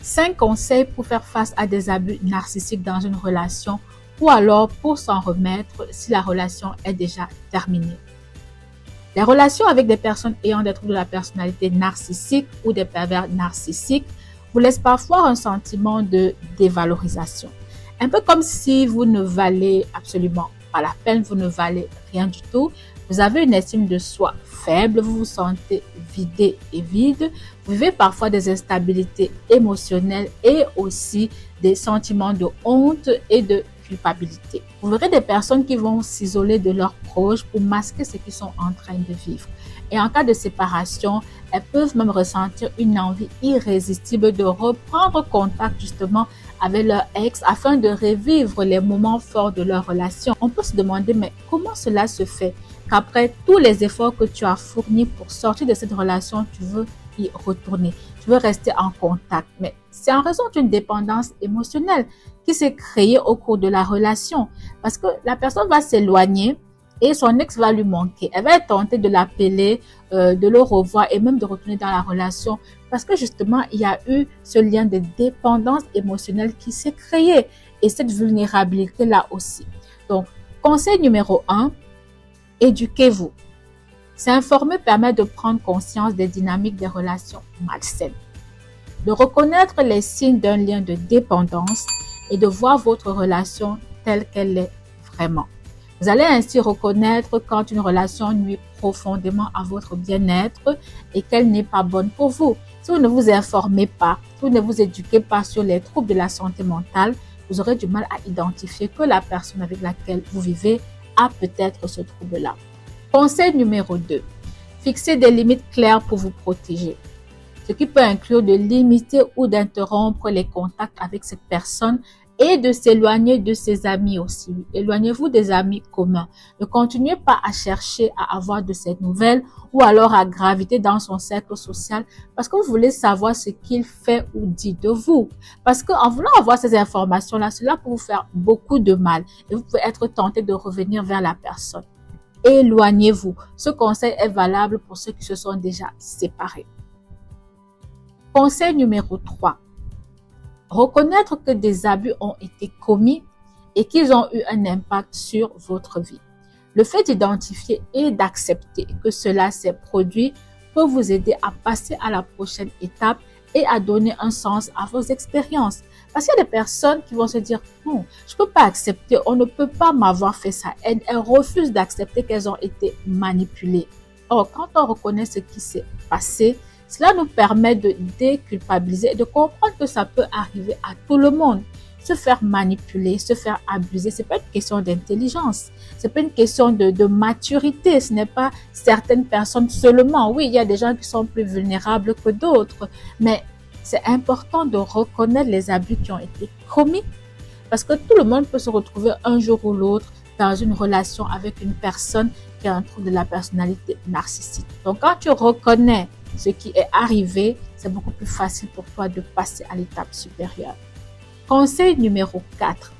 5 conseils pour faire face à des abus narcissiques dans une relation ou alors pour s'en remettre si la relation est déjà terminée. Les relations avec des personnes ayant des troubles de la personnalité narcissique ou des pervers narcissiques vous laissent parfois un sentiment de dévalorisation. Un peu comme si vous ne valez absolument pas la peine, vous ne valez rien du tout. Vous avez une estime de soi faible, vous vous sentez vidé et vide. Vous vivez parfois des instabilités émotionnelles et aussi des sentiments de honte et de culpabilité. Vous verrez des personnes qui vont s'isoler de leurs proches pour masquer ce qu'ils sont en train de vivre. Et en cas de séparation, elles peuvent même ressentir une envie irrésistible de reprendre contact justement avec leur ex afin de revivre les moments forts de leur relation. On peut se demander, mais comment cela se fait qu'après tous les efforts que tu as fournis pour sortir de cette relation, tu veux y retourner, tu veux rester en contact. Mais c'est en raison d'une dépendance émotionnelle qui s'est créée au cours de la relation parce que la personne va s'éloigner et son ex va lui manquer. Elle va être tentée de l'appeler, de le revoir et même de retourner dans la relation parce que justement, il y a eu ce lien de dépendance émotionnelle qui s'est créé et cette vulnérabilité-là aussi. Donc, conseil numéro 1, éduquez-vous. S'informer permet de prendre conscience des dynamiques des relations malsaines, de reconnaître les signes d'un lien de dépendance et de voir votre relation telle qu'elle est vraiment. Vous allez ainsi reconnaître quand une relation nuit profondément à votre bien-être et qu'elle n'est pas bonne pour vous. Si vous ne vous informez pas, si vous ne vous éduquez pas sur les troubles de la santé mentale, vous aurez du mal à identifier que la personne avec laquelle vous vivez a peut-être ce trouble-là. Conseil numéro 2. Fixez des limites claires pour vous protéger. Ce qui peut inclure de limiter ou d'interrompre les contacts avec cette personne et de s'éloigner de ses amis aussi. Éloignez-vous des amis communs. Ne continuez pas à chercher à avoir de ses nouvelles ou alors à graviter dans son cercle social parce que vous voulez savoir ce qu'il fait ou dit de vous. Parce qu'en voulant avoir ces informations-là, cela peut vous faire beaucoup de mal et vous pouvez être tenté de revenir vers la personne. Éloignez-vous. Ce conseil est valable pour ceux qui se sont déjà séparés. Conseil numéro 3. Reconnaître que des abus ont été commis et qu'ils ont eu un impact sur votre vie. Le fait d'identifier et d'accepter que cela s'est produit peut vous aider à passer à la prochaine étape et à donner un sens à vos expériences. Parce qu'il y a des personnes qui vont se dire « Non, je ne peux pas accepter, on ne peut pas m'avoir fait ça. » Elles refusent d'accepter qu'elles ont été manipulées. Or, quand on reconnaît ce qui s'est passé, cela nous permet de déculpabiliser et de comprendre que ça peut arriver à tout le monde. Se faire manipuler, se faire abuser, ce n'est pas une question d'intelligence. Ce n'est pas une question de maturité. Ce n'est pas certaines personnes seulement. Oui, il y a des gens qui sont plus vulnérables que d'autres. Mais c'est important de reconnaître les abus qui ont été commis parce que tout le monde peut se retrouver un jour ou l'autre dans une relation avec une personne qui a un trouble de la personnalité narcissique. Donc, quand tu reconnais ce qui est arrivé, c'est beaucoup plus facile pour toi de passer à l'étape supérieure. Conseil numéro 4.